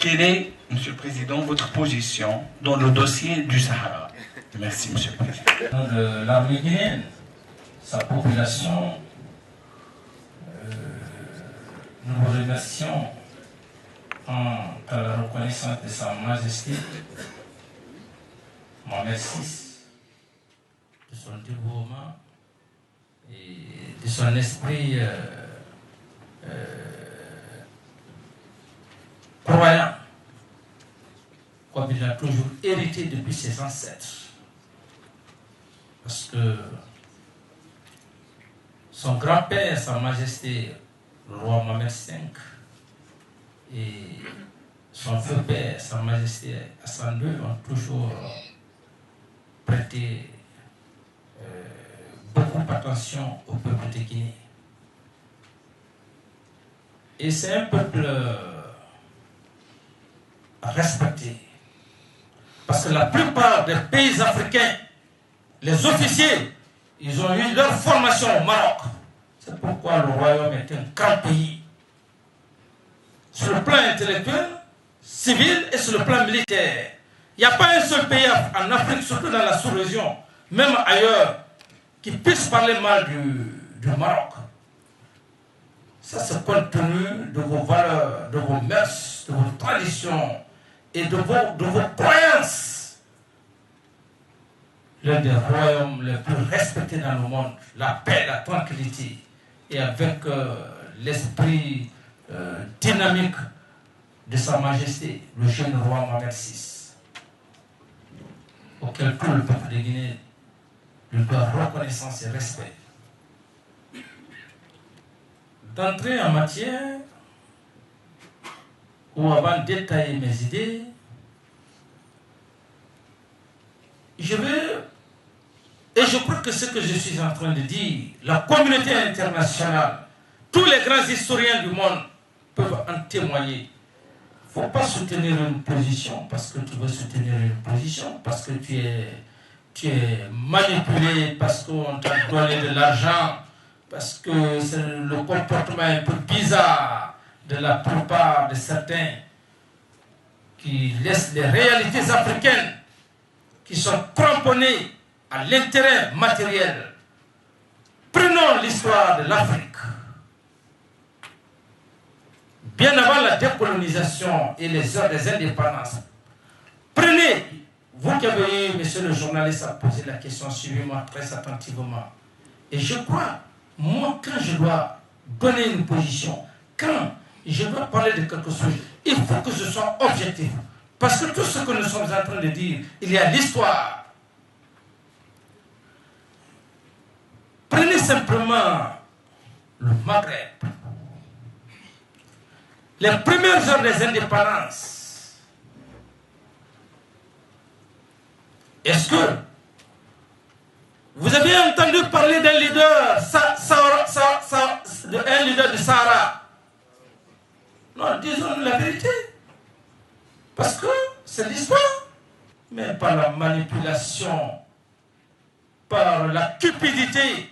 Quelle est, Monsieur le Président, votre position dans le dossier du Sahara? Merci, Monsieur le Président. De l'armée guinéenne, sa population, nous vous remercions à la reconnaissance de Sa Majesté Mohamed VI, de son dévouement et de son esprit croyant, comme il a toujours hérité depuis ses ancêtres. Parce que son grand-père, Sa Majesté, le roi Mohamed V, et son feu-père, Sa Majesté Hassan II, ont toujours prêté beaucoup d'attention au peuple de Guinée. Et c'est un peuple respecté. Parce que la plupart des pays africains, les officiers, ils ont eu leur formation au Maroc. C'est pourquoi le royaume est un grand pays. Sur le plan intellectuel, civil et sur le plan militaire. Il n'y a pas un seul pays en Afrique, surtout dans la sous-région, même ailleurs, qui puisse parler mal du Maroc. Ça, c'est compte tenu de vos valeurs, de vos mœurs, de vos traditions et de vos croyances. L'un des royaumes les plus respectés dans le monde, la paix, la tranquillité, et avec l'esprit dynamique de Sa Majesté, le jeune roi Mohamed VI, auquel tout le peuple de Guinée lui doit reconnaissance et respect. D'entrer en matière, ou avant de détailler mes idées, je crois que ce que je suis en train de dire, la communauté internationale, tous les grands historiens du monde peuvent en témoigner. Il ne faut pas soutenir une position parce que tu veux soutenir une position, parce que tu es manipulé, parce qu'on t'a donné de l'argent, parce que c'est le comportement un peu bizarre de la plupart de certains qui laissent les réalités africaines, qui sont cramponnés à l'intérêt matériel. Prenons l'histoire de l'Afrique. Bien avant la décolonisation et les heures des indépendances, prenez, vous qui avez eu, monsieur le journaliste, à poser la question, suivez-moi très attentivement. Et je crois, moi, quand je dois donner une position, quand je dois parler de quelque chose, il faut que je sois objectif. Parce que tout ce que nous sommes en train de dire, il y a l'histoire. Prenez simplement le Maghreb. Les premières heures des indépendances. Est-ce que vous avez entendu parler d'un leader, un leader du Sahara? Non, disons la vérité. Parce que c'est l'histoire. Mais par la manipulation, par la cupidité,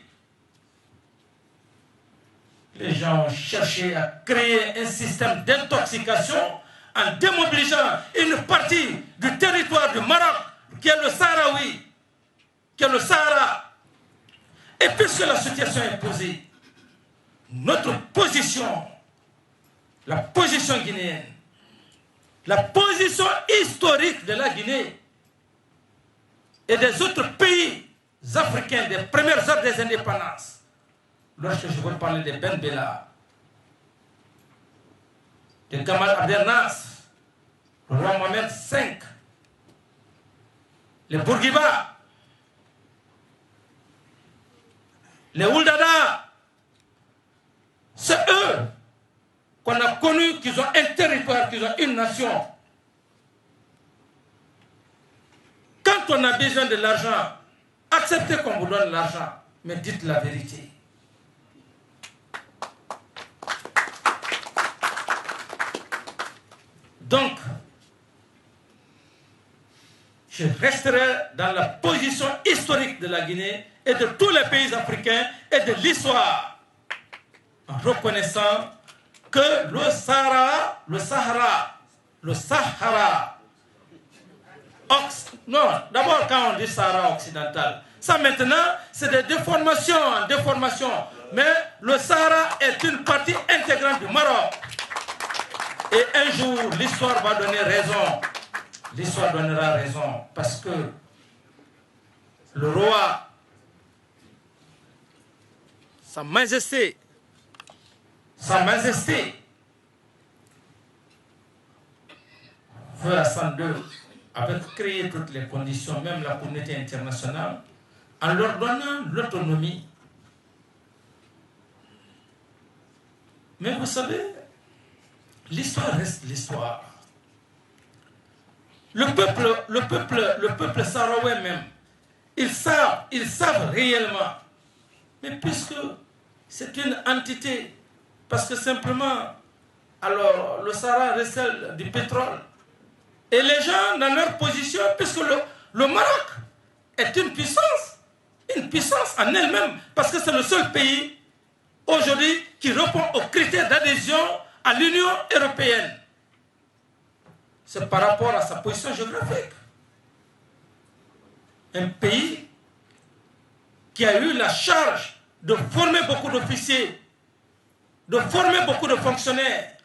les gens ont cherché à créer un système d'intoxication en démobilisant une partie du territoire du Maroc, qui est le Sahraoui, qui est le Sahara. Et puisque la situation est posée, notre position, la position guinéenne, la position historique de la Guinée et des autres pays africains des premières heures des indépendances, lorsque je veux parler de Ben Bella, de Gamal Abdel Nasser, le roi Mohamed V, les Bourguiba, les Ouldada, c'est eux qu'on a connus, qu'ils ont un territoire, qu'ils ont une nation. Quand on a besoin de l'argent, acceptez qu'on vous donne l'argent, mais dites la vérité. Donc, je resterai dans la position historique de la Guinée et de tous les pays africains et de l'histoire, en reconnaissant que le Sahara le Sahara. Non, d'abord quand on dit Sahara occidental, ça maintenant c'est des déformations, mais le Sahara est une partie intégrante du Maroc. Et un jour, l'histoire va donner raison. L'histoire donnera raison parce que le roi, Sa Majesté, Feu Hassan II avait créé toutes les conditions, même la communauté internationale, en leur donnant l'autonomie. Mais vous savez, l'histoire reste l'histoire. Le peuple sahraoui même, ils savent réellement. Mais puisque c'est une entité, parce que simplement, alors le Sahara recèle du pétrole. Et les gens, dans leur position, puisque le Maroc est une puissance en elle-même, parce que c'est le seul pays aujourd'hui qui répond aux critères d'adhésion à l'Union européenne. C'est par rapport à sa position géographique. Un pays qui a eu la charge de former beaucoup d'officiers, de former beaucoup de fonctionnaires,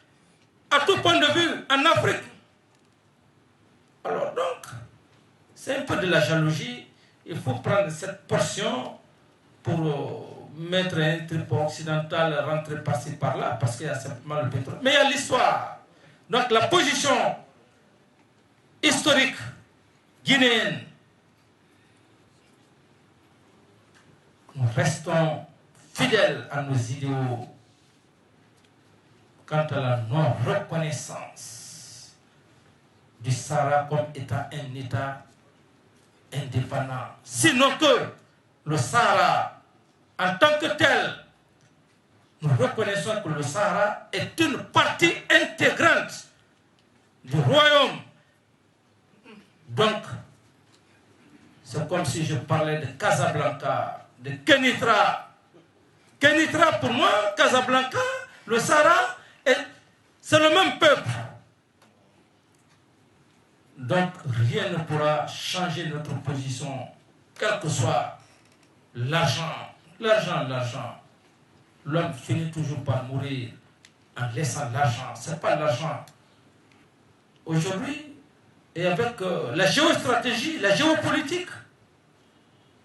à tout point de vue, en Afrique. Alors donc, c'est un peu de la jalousie. Il faut prendre cette portion pour mettre un tripot occidental, rentrer par-ci par-là, parce qu'il y a simplement le pétrole. Mais il y a l'histoire. Donc la position historique guinéenne, nous restons fidèles à nos idéaux quant à la non-reconnaissance du Sahara comme étant un État indépendant. Sinon que le Sahara, en tant que tel, nous reconnaissons que le Sahara est une partie intégrante du royaume. Donc, c'est comme si je parlais de Casablanca, de Kenitra. Kenitra, pour moi, Casablanca, le Sahara, c'est le même peuple. Donc, rien ne pourra changer notre position, quel que soit l'argent. L'homme finit toujours par mourir en laissant l'argent. Ce n'est pas l'argent. Aujourd'hui, et avec la géostratégie, la géopolitique,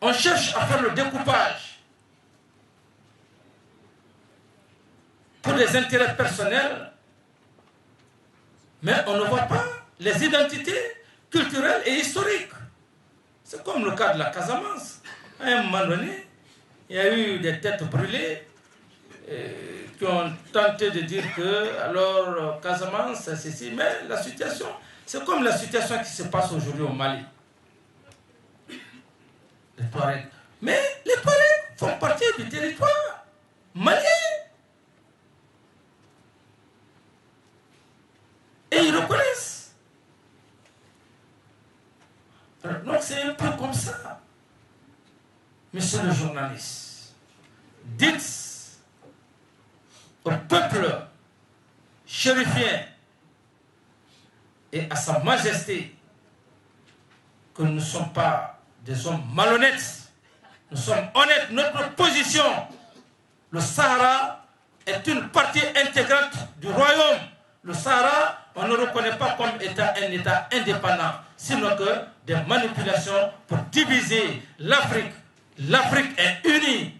on cherche à faire le découpage pour des intérêts personnels, mais on ne voit pas les identités culturelles et historiques. C'est comme le cas de la Casamance. À un moment donné, il y a eu des têtes brûlées qui ont tenté de dire que, alors, Casamance, c'est ceci, mais la situation, c'est comme la situation qui se passe aujourd'hui au Mali. Les Touaregs. Mais les Touaregs font partie du territoire malien. Et ils reconnaissent. Alors, donc c'est un peu comme ça. Monsieur le journaliste, dites au peuple chérifien et à sa majesté que nous ne sommes pas des hommes malhonnêtes. Nous sommes honnêtes. Notre position, le Sahara est une partie intégrante du royaume. Le Sahara, on ne le reconnaît pas comme étant un État indépendant, sinon que des manipulations pour diviser l'Afrique. L'Afrique est unie.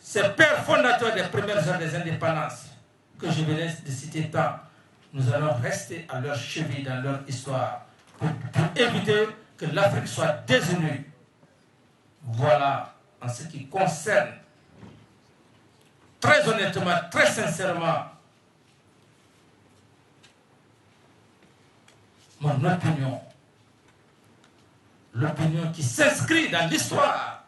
Ces pères fondateurs des premières heures des indépendances, que je viens de citer tant, nous allons rester à leur cheville dans leur histoire pour éviter que l'Afrique soit désunie. Voilà en ce qui concerne, très honnêtement, très sincèrement, mon opinion. L'opinion qui s'inscrit dans l'histoire